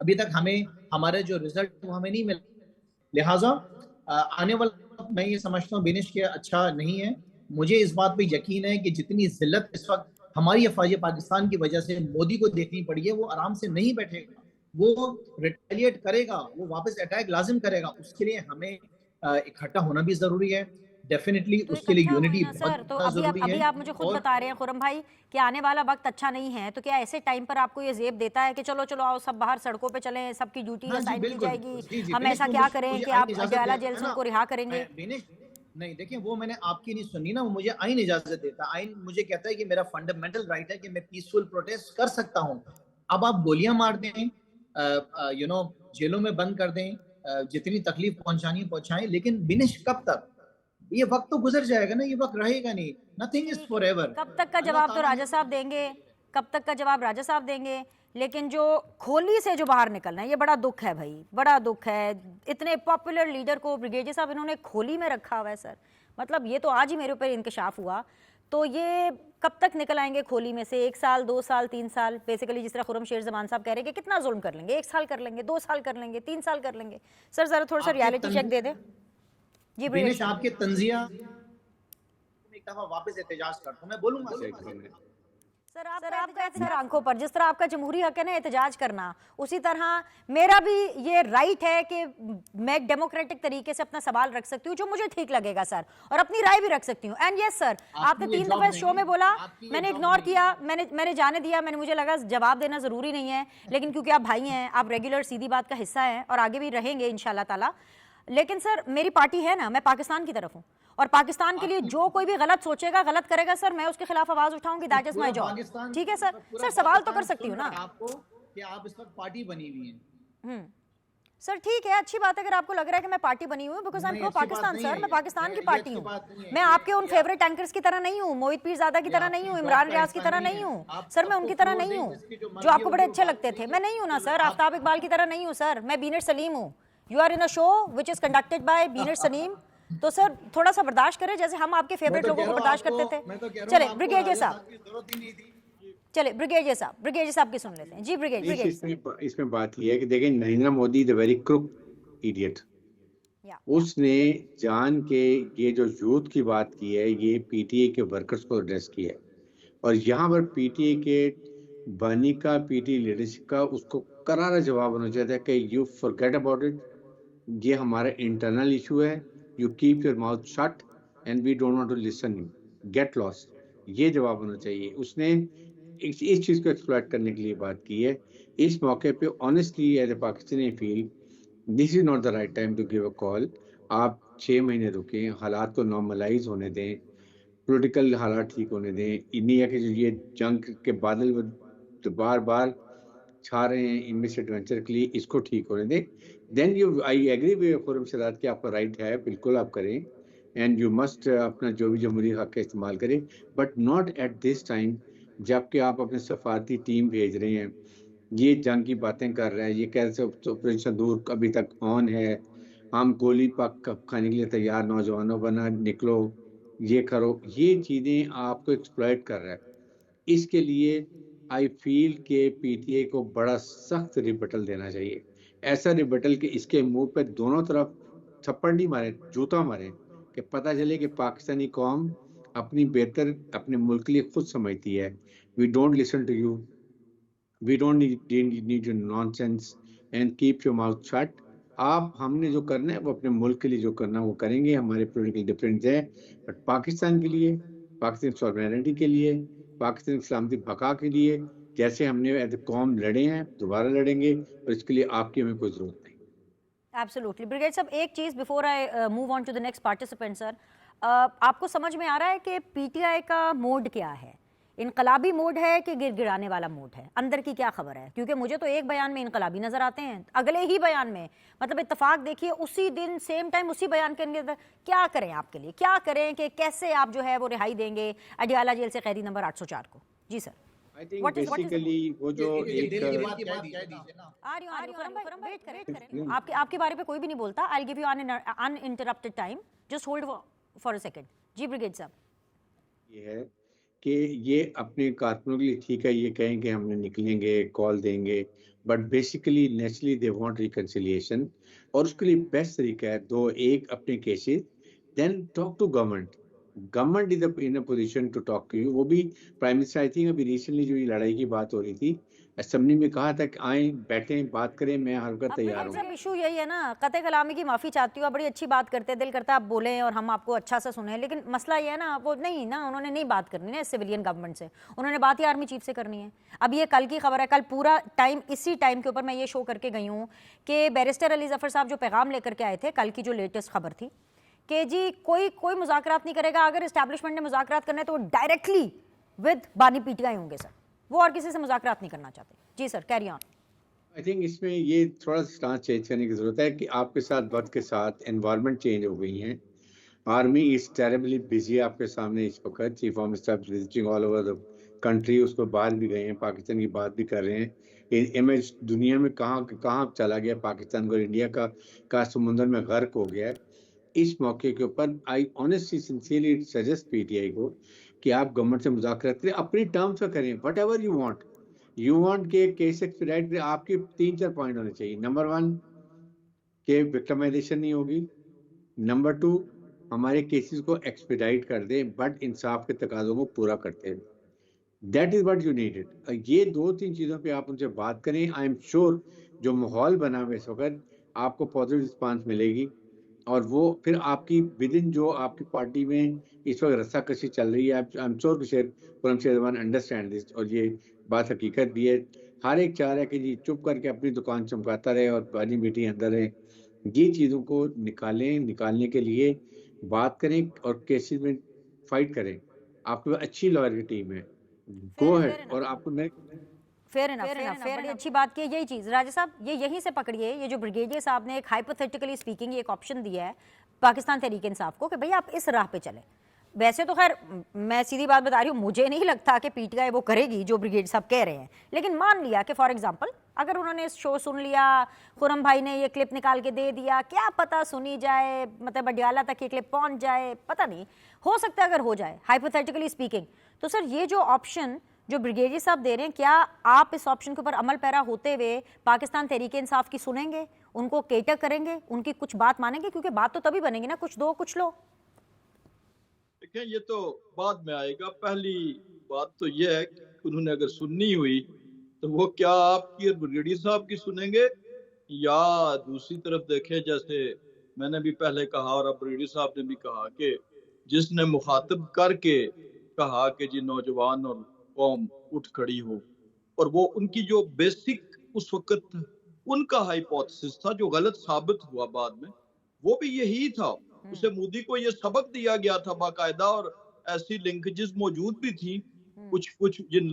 Speaker 4: अभी तक हमें हमारे जो रिजल्ट वो हमें नहीं मिला। लिहाजा आने वाला मैं ये समझता हूँ बिनिश के अच्छा नहीं है। मुझे इस बात पे यकीन है कि जितनी जिल्लत इस वक्त हमारी अफवाज पाकिस्तान की वजह से मोदी को देखनी पड़ी है, वो आराम से नहीं बैठेगा, वो रिटेलिएट करेगा, वो वापस अटैक लाजिम करेगा। उसके लिए हमें इकट्ठा होना भी जरूरी है। डेफिनेटली
Speaker 1: तो
Speaker 4: उसके लिए
Speaker 1: इकट्ठा
Speaker 4: यूनिटी
Speaker 1: होना सर, तो
Speaker 4: बहुत जरूरी है।
Speaker 1: अभी आप मुझे खुद बता रहे हैं खुरम भाई कि आने वाला वक्त अच्छा नहीं है, तो क्या ऐसे टाइम पर आपको ये जेब देता है कि चलो चलो आओ सब बाहर सड़कों पे चलें, सबकी ड्यूटी असाइन की जाएगी, हम ऐसा क्या करें कि आप अडयाला जेल से उनको रिहा करेंगे?
Speaker 4: नहीं, देखिए, वो मैंने आपकी नहीं सुनी ना, वो मुझे आइन इजाजत देता है। आइन मुझे कहता है कि मेरा फंडामेंटल राइट है कि मैं पीसफुल प्रोटेस्ट कर सकता हूँ। अब आप गोलियां मार दें, जेलों में बंद कर दें, जितनी तकलीफ पहुंचानी पहुंचाएं, लेकिन बिनिश कब तक? ये वक्त तो गुजर जाएगा ना, ये वक्त रहेगा नहीं। Nothing is forever.
Speaker 1: कब तक का जवाब तो राजा साहब देंगे, कब तक का जवाब राजा साहब देंगे। लेकिन जो खोली से जो बाहर निकलना है, ये बड़ा दुख है भाई, बड़ा दुख है। इतने पॉपुलर लीडर को ब्रिगेडियर साहब इन्होंने खोली में रखा हुआ है सर। मतलब ये तो आज ही मेरे ऊपर इंकशाफ हुआ, तो ये कब तक निकल आएंगे खोली में से? 1 साल, 2 साल, 3 साल? बेसिकली जिस तरह खुरम शेर जमान साहब कह रहे हैं कि कितना जुल्म कर लेंगे, 1 साल कर लेंगे, 2 साल कर लेंगे, 3 साल कर लेंगे। सर जरा थोड़ा सा रियलिटी चेक दे दे जी।
Speaker 4: बिनिश, आपके तंजिया एक दफा वापस एहतजाज करता हूं, मैं बोलूंगा
Speaker 1: सर आपका सर आंखों पर, जिस तरह आपका जमहूरी हक है ना एहतजाज करना, उसी तरह मेरा भी ये राइट है कि मैं डेमोक्रेटिक तरीके से अपना सवाल रख सकती हूँ जो मुझे ठीक लगेगा सर, और अपनी राय भी रख सकती हूँ। एंड यस सर, आपने 3 दफा शो में बोला, मैंने इग्नोर किया, मैंने जाने दिया, मुझे लगा जवाब देना जरूरी नहीं है, लेकिन क्योंकि आप भाई हैं, आप रेगुलर सीधी बात का हिस्सा हैं और आगे भी रहेंगे इंशाल्लाह ताला। लेकिन सर मेरी पार्टी है ना, मैं पाकिस्तान की तरफ हूँ, और पाकिस्तान के लिए जो कोई भी गलत सोचेगा, गलत करेगा सर, मैं उसके खिलाफ आवाज उठाऊंगी। That is my job. ठीक है सर। सर सवाल तो कर सकती हूँ ना
Speaker 4: आपको कि आप इस वक्त पार्टी बनी हुई हैं।
Speaker 1: सर ठीक है, अच्छी बात है अगर आपको लग रहा है कि मैं पार्टी बनी हुई हूँ, because I am pro Pakistan sir, मैं पाकिस्तान की पार्टी हूँ। मैं आपके उन फेवरेट एंकर्स की तरह नहीं हूँ, मोहित पीरजादा की तरह नहीं हूँ, इमरान रियाज की तरह नहीं हूँ सर, मैं उनकी तरह नहीं हूँ जो आपको बड़े अच्छे लगते थे। मैं नहीं हूँ ना सर, आफ्ताब इकबाल की तरह नहीं हूँ सर, मैं बीनर सलीम हूँ। You are in a show which is conducted by Beenar Saleem, तो सर थोड़ा सा बर्दाश्त करें, जैसे हम आपके फेवरेट लोगों को बर्दाश्त करते थे। चले ब्रिगेडियर साहब, चले ब्रिगेडियर साहब की सुन लेते हैं जी। ब्रिगेडियर
Speaker 2: इसमें बात यह है कि देखें, Narendra Modi is a very crook idiot. उसने जान के ये जो यूथ की बात की है, ये पीटीए के वर्कर्स को एड्रेस किया है। और यहाँ पर पीटीए के बनी का, पीटीए लीडरशिप का उसको करारा जवाब होना चाहिए कि यू फॉरगेट अबाउट इट, ये हमारा इंटरनल इशू है, you keep your mouth shut and we don't want to listen you, get lost, ये जवाब होना चाहिए। उसने इस चीज को एक्सप्लॉइट करने के लिए बात की है। इस मौके पे honestly as a Pakistani feel this is not the right time to give a call. आप 6 महीने रुकें, हालात को नॉर्मलाइज होने दें, पॉलिटिकल हालात ठीक होने दें। इंडिया के जो ये जंग के बादल तो बार बार छा रहे हैं इनमें एडवेंचर के लिए, इसको ठीक होने दें। Then you, I agree with Khurram Shahzad कि आपका राइट है, बिल्कुल आप करें, एंड यू मस्ट अपना जो भी जमहूरी हक का इस्तेमाल करें, but not at this time, जबकि आप अपने सफारती टीम भेज रहे हैं, ये जंग की बातें कर रहे हैं, ये कैसे ऑपरेशन दूर अभी तक ऑन है, हम गोली पाक खाने के लिए तैयार, नौजवानों बना निकलो, ये करो, ये चीजें आपको एक्सप्लॉइट कर रहा है। इसके लिए आई फील के पीटीए को बड़ा सख्त रिबटल देना चाहिए, ऐसा रिबटल कि इसके मुंह पे दोनों तरफ थप्पड़ नहीं मारे, जूता मारे, कि पता चले कि पाकिस्तानी कौम अपनी बेहतर अपने मुल्क के लिए खुद समझती है। We don't listen to you, we don't need your nonsense and keep your mouth shut. आप, हमने जो करना है वो अपने मुल्क के लिए जो करना है वो करेंगे, हमारे पॉलिटिकल डिफरेंस है, बट पाकिस्तान के लिए, पाकिस्तान सॉवरेनिटी के लिए, पाकिस्तान सलामती बका के लिए, जैसे हमने एज ए कौम लड़े हैं, दोबारा लड़ेंगे, और इसके लिए आपकी हमें कोई जरूरत नहीं।
Speaker 1: एब्सोल्युटली ब्रिगेड साहब, एक चीज before I move on to the next participant sir, आपको समझ में आ रहा है कि पीटीआई का मोड क्या है? इनकलाबी मोड है कि गिड़गिड़ाने वाला मोड है? अंदर की क्या खबर है? क्योंकि मुझे तो एक बयान में इनकलाबी नजर आते हैं, अगले ही बयान में, मतलब इत्तेफाक देखिए उसी दिन सेम टाइम उसी बयान के अंदर। क्या करें आपके लिए, क्या करें कि कैसे आप जो है वो रिहाई देंगे अडियाला जेल से कैदी नंबर 804 को? जी सर।
Speaker 2: आई थिंक बेसिकली वो जो
Speaker 1: आपके बारे पे कोई भी नहीं बोलता। I give you uninterrupted time, just hold for a second. जी ब्रिगेड साहब।
Speaker 2: ये है कि ये अपने कारकुनों के लिए ठीक है, ये कहें कि हमने निकलेंगे, कॉल देंगे, but basically naturally they want reconciliation, और उसके लिए बेस्ट तरीका है दो, एक अपने cases, then talk to government. Government is in a position to talk to you. वो भी प्राइम मिनिस्टर, आई थिंक अभी रिसेंटली जो ये लड़ाई की बात हो रही थी, असेंबली में कहा था कि आए, बैठे, बात करें, मैं हर वक्त तैयार हूँ।
Speaker 1: सब इशू यही है ना, कते कलामी की माफी चाहती हूँ, आप बड़ी अच्छी बात करते हैं, दिल करता है आप बोलें और हम आपको अच्छा सा सुने, लेकिन मसला ये है ना, वो नहीं ना, उन्होंने नहीं बात करनी ना सिविलियन गवर्नमेंट से, उन्होंने बात ही आर्मी चीफ से करनी है। अब ये कल की खबर है, कल पूरा टाइम इसी टाइम के ऊपर मैं ये शो करके गई हूँ कि बैरिस्टर अली जफर साहब जो पैगाम लेकर के आए थे, कल की जो लेटेस्ट खबर थी कि जी कोई मुज़ाकरात नहीं करेगा, अगर इस्टेब्लिशमेंट ने मुज़ाकरात करने तो वो डायरेक्टली विद बानी पीटीआई होंगे सर, वो और किसी से मुज़ाकरात नहीं करना चाहते। जी sir, carry on.
Speaker 2: I think इसमें ये थोड़ा सा स्टांस चेंज करने की जरूरत है कि आपके साथ वक्त के साथ एनवायरनमेंट चेंज हो गई है। आर्मी इज टेरेबली बिजी आपके सामने इस वक्त, chief of staff visiting all over the country, उसको बाहर भी गए हैं, पाकिस्तान की बात भी कर रहे हैं। इमेज दुनिया में कहाँ चला गया पाकिस्तान को, इंडिया का समुंदर में गर्क हो गया है। इस मौके के ऊपर I honestly sincerely suggest PTI को कि आप गवर्नमेंट से मुज़ाकरात करें, अपनी टर्म्स पर करें, वट एवर यू वांट के केस एक्सपेडाइट। आपके 3-4 पॉइंट होने चाहिए। नंबर 1 के विक्टिमाइजेशन नहीं होगी, नंबर 2 हमारे केसेस को एक्सपेडाइट कर दे बट इंसाफ के तकाजों को पूरा करते हैं। That is what you needed. ये 2-3 चीज़ों पे आप उनसे बात करें, आई एम श्योर जो माहौल बना हुआ इस वक्त आपको पॉजिटिव रिस्पांस मिलेगी, और वो फिर आपकी विद इन जो आपकी पार्टी में इस वक्त रस्साकशी चल रही है, I am sure Khurram Sherwan understand this, और ये बात हकीकत भी है। हर एक चाह रहा है कि जी चुप करके अपनी दुकान चमकाता रहे और बानी बेटी अंदर रहे। ये चीज़ों को निकालने के लिए बात करें और केसेस में फाइट करें। आपके पास अच्छी लॉयर की टीम है, गो है, और आपको
Speaker 1: फेयर इनफ, बड़ी अच्छी बात की है। यही चीज़ राजा साहब, ये यहीं से पकड़िए, ये जो ब्रिगेडियर साहब ने एक हाइपोथेटिकली स्पीकिंग एक ऑप्शन दिया है पाकिस्तान तहरीक इंसाफ को कि भाई आप इस राह पे चले। वैसे तो खैर मैं सीधी बात बता रही हूँ, मुझे नहीं लगता कि पीटीआई वो करेगी जो ब्रिगेड साहब कह रहे हैं, लेकिन मान लिया कि फॉर एग्जांपल अगर उन्होंने इस शो सुन लिया, खुर्रम भाई ने ये क्लिप निकाल के दे दिया, क्या पता सुनी जाए, मतलब अडियाला तक ये क्लिप पहुंच जाए, पता नहीं, हो सकता है अगर हो जाए हाइपोथेटिकली स्पीकिंग। तो सर ये जो ऑप्शन जो ब्रिगेडियर साहब दे रहे हैं, क्या आप इस ऑप्शन के ऊपर अमल पैरा होते हुए पाकिस्तान तहरीक इंसाफ की सुनेंगे उनको केटर करेंगे, उनकी कुछ बात मानेंगे? क्योंकि बात तो तभी बनेगी ना, कुछ दो कुछ लो।
Speaker 3: देखिए, ये तो बाद में आएगा। पहली बात तो ये है कि उन्होंने अगर सुननी हुई तो वो क्या आपकी और ब्रिगेडियर साहब की सुनेंगे, या दूसरी तरफ देखें, जैसे मैंने भी पहले कहा और अब ब्रिगेडियर साहब ने भी कहा कि जिसने मुखातब करके कहा कि जी नौजवान और कौम उठ खड़ी हो, और वो उनकी जो बेसिक उस वक्त उनका हाइपोथेसिस था जो गलत साबित हुआ बाद में, वो भी यही था। उसे मोदी को ये सबक दिया गया था बाकायदा, और ऐसी लिंकेजेस मौजूद भी थी कुछ कुछ जिन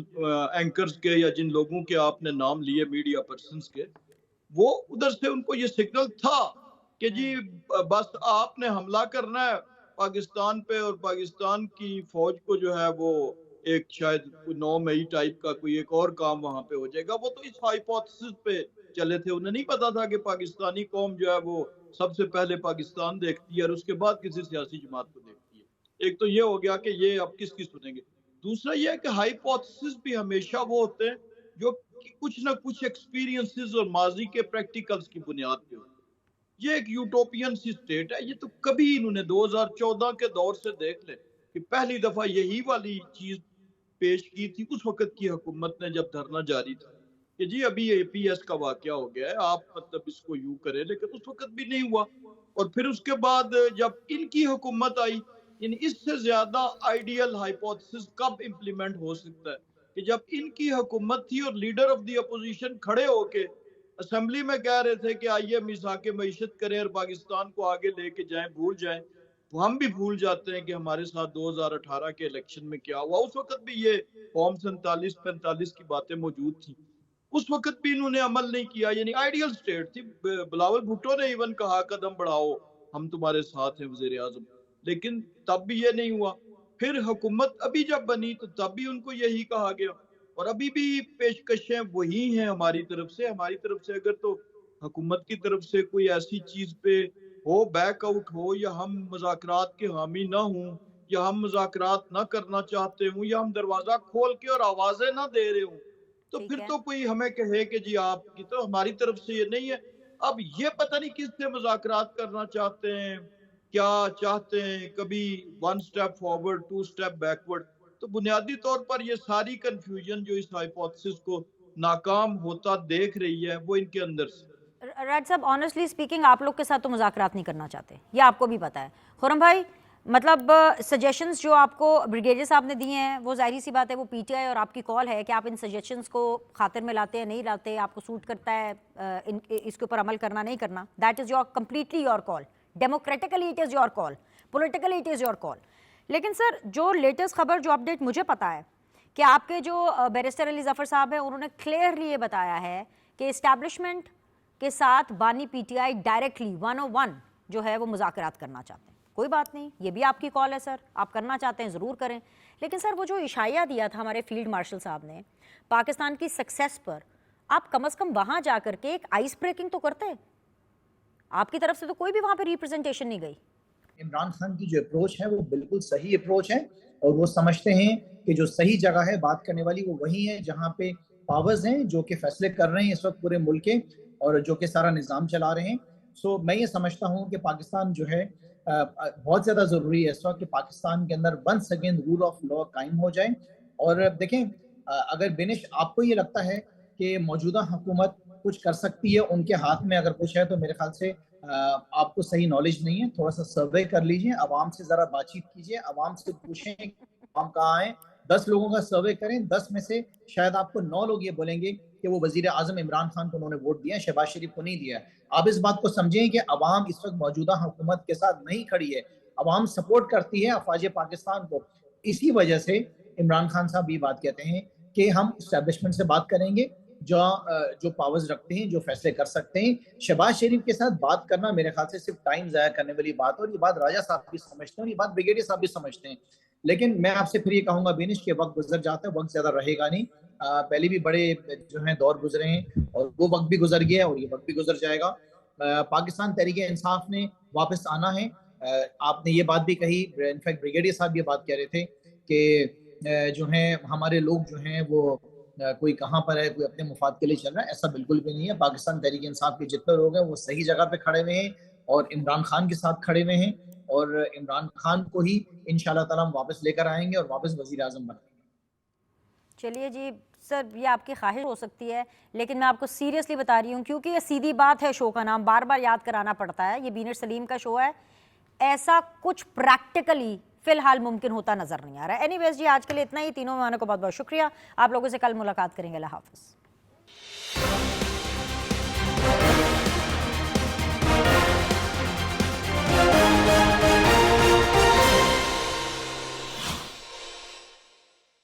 Speaker 3: एंकर्स के या जिन लोगों के आपने नाम लिए मीडिया पर्संस के, वो उधर से उनको ये सिग्नल था कि जी बस आपने हमला करना है पाकिस्तान पे, और पाकिस्तान की फौज को जो है वो एक शायद 9 मई टाइप का कोई एक और काम वहां पे हो जाएगा। वो तो इस हाइपोथेसिस पे चले थे। उन्हें नहीं पता था कि पाकिस्तानी कौम जो है वो सबसे पहले पाकिस्तान देखती है और उसके बाद किसी सियासी जमात को देखती है। एक तो ये हो गया कि ये अब किसकी सुनेंगे। दूसरा ये है कि हाइपोथेसिस भी हमेशा वो होते हैं जो कुछ ना कुछ एक्सपीरियंसेस और माजी के प्रैक्टिकल्स की बुनियाद पे होते हैं। ये एक यूटोपियन सी स्टेट है। ये तो कभी इन्होंने 2014 के दौर से देख ले कि पहली दफा यही वाली चीज पेश की थी उस वक्त की हुकूमत ने जब धरना जारी था कि जी अभी एपीएस का वाकया हो गया है, आप मतलब इसको यूं करें, लेकिन उस वक्त भी नहीं हुआ। और फिर उसके बाद जब इनकी हुकूमत आई, इन इससे ज्यादा आइडियल हाइपोथेसिस कब इम्प्लीमेंट हो सकता है कि जब इनकी हुकूमत थी और लीडर ऑफ द अपोजिशन खड़े होके असेंबली में कह रहे थे कि आइए मिसाके मईशत करें और पाकिस्तान को आगे लेके जाएं, भूल जाएं। तो हम भी भूल जाते हैं कि हमारे साथ 2018 के इलेक्शन में क्या हुआ। उस वक्त भी ये फॉर्म 47-45 की बातें मौजूद थी, उस वक्त भी इन्होंने अमल नहीं किया। यानी आइडियल स्टेट थी। बिलावल भुट्टो ने इवन कहा कदम बढ़ाओ, हम तुम्हारे साथ हैं वजीर आजम, लेकिन तब भी ये नहीं हुआ। फिर हुकूमत अभी जब बनी तो तब भी उनको यही कहा गया, और अभी भी पेशकशें वही हैं हमारी तरफ से। हमारी तरफ से अगर तो हुकूमत की तरफ से कोई ऐसी चीज पे हो, बैकआउट हो, या हम मुज़ाकरात के हामी ना हों, या हम मुज़ाकरात ना करना चाहते हूँ, या हम दरवाजा खोल के और आवाजें ना दे रहे हूँ, तो
Speaker 1: ठीक
Speaker 3: फिर
Speaker 1: है।
Speaker 3: तो कोई हमें कहे कि जी आपकी, तो हमारी तरफ से ये नहीं है। अब ये पता नहीं किससे मुज़ाकरात करना चाहते हैं, क्या चाहते हैं, कभी 1 स्टेप फॉरवर्ड 2 स्टेप बैकवर्ड। तो बुनियादी तौर पर ये सारी कंफ्यूजन जो इस हाइपोथेसिस को नाकाम होता देख रही है वो इनके अंदर से।
Speaker 1: राज साहब, ऑनेस्टली स्पीकिंग आप लोग के साथ तो मुज़ाकरात नहीं करना चाहते, ये आपको भी पता है। खुर्रम भाई, मतलब सजेशंस जो आपको ब्रिगेडियर साहब ने दिए हैं, वो जाहिर सी बात है वो पीटीआई और आपकी कॉल है कि आप इन सजेशंस को खातिर में लाते हैं नहीं लाते, आपको सूट करता है इसके ऊपर अमल करना नहीं करना। That is your completely your call. Democratically it is your call, politically it is your call. लेकिन सर, जो लेटेस्ट खबर, जो अपडेट मुझे पता है कि आपके जो बैरिस्टर अली ज़फ़र साहब हैं, उन्होंने क्लियरली ये बताया है कि इस्टेब्लिशमेंट के साथ बानी पीटीआई डायरेक्टली 101 जो है वो मुज़ाकरात करना चाहते हैं। कोई बात नहीं, ये भी आपकी कॉल है सर, आप करना चाहते हैं ज़रूर करें। लेकिन सर, वो जो इशाया दिया था हमारे फील्ड मार्शल साहब ने पाकिस्तान की सक्सेस पर, आप कम से कम वहाँ जा कर के एक आइस ब्रेकिंग तो करते। आपकी तरफ से तो कोई भी वहाँ पे रिप्रेजेंटेशन नहीं गई।
Speaker 4: इमरान खान की जो अप्रोच है वो बिल्कुल सही अप्रोच है, और वो समझते हैं कि जो सही जगह है बात करने वाली वो वही है जहाँ पे पावर्स हैं जो कि फैसले कर रहे हैं इस वक्त पूरे मुल्क के, और जो कि सारा निज़ाम चला रहे हैं। सो मैं ये समझता हूँ कि पाकिस्तान जो है बहुत ज़्यादा ज़रूरी है इस वक्त कि पाकिस्तान के अंदर once again rule of law कायम हो जाए। और देखें, अगर बिनिश आपको ये लगता है कि मौजूदा हुकूमत कुछ कर सकती है, उनके हाथ में अगर कुछ है, तो मेरे ख्याल से आपको सही नॉलेज नहीं है। थोड़ा सा सर्वे कर लीजिए, आवाम से जरा बातचीत कीजिए, आवाम से पूछें आवाम कहाँ है। 10 लोगों का सर्वे करें, 10 में से शायद आपको 9 लोग ये बोलेंगे कि वो वजीर आजम इमरान खान को उन्होंने वोट दिया, शहबाज शरीफ को नहीं दिया। आप इस बात को समझें कि अवाम इस वक्त मौजूदा हुकूमत के साथ नहीं खड़ी है, अवाम सपोर्ट करती है अफवाज पाकिस्तान को। इसी वजह से इमरान खान साहब ये बात कहते हैं कि हम इस्टेब्लिशमेंट से बात करेंगे जो पावर्स रखते हैं, जो फैसले कर सकते हैं। शहबाज शरीफ के साथ बात करना मेरे ख्याल से सिर्फ टाइम जाया करने वाली बात है, और ये बात राजा साहब भी समझते हैं और ये बात ब्रिगेडियर साहब भी समझते हैं। लेकिन मैं आपसे फिर ये कहूंगा बेनिश के वक्त गुजर जाता है, वक्त ज्यादा रहेगा नहीं। पहले भी बड़े जो है दौर गुजरे हैं और वो वक्त भी गुजर गया और ये वक्त भी गुजर जाएगा। पाकिस्तान तहरीक इंसाफ ने वापस आना है। आपने ये बात भी कही, इनफैक्ट ब्रिगेडियर साहब ये बात कह रहे थे कि जो है हमारे लोग जो हैं वो कोई कहाँ पर है, कोई अपने मुफाद के लिए चल रहा है, ऐसा बिल्कुल भी नहीं है। पाकिस्तान तहरीक इंसाफ के जितने लोग हैं वो सही जगह पे खड़े हुए हैं और इमरान खान के साथ खड़े हुए हैं, और इमरान खान को ही इंशाल्लाह ताला हम वापस लेकर आएंगे और वापस वजीर आजम बनाएंगे।
Speaker 1: चलिए जी सर, ये आपकी ख्वाहिश हो सकती है, लेकिन मैं आपको सीरियसली बता रही हूँ, क्योंकि ये सीधी बात है, शो का नाम बार बार याद कराना पड़ता है, ये बीनर सलीम का शो है, ऐसा कुछ प्रैक्टिकली फिलहाल मुमकिन होता नजर नहीं आ रहा है। एनीवेज जी, आज के लिए इतना ही। तीनों मेहमानों को बहुत बहुत शुक्रिया। आप लोगों से कल मुलाकात करेंगे। अल्लाह हाफिज़।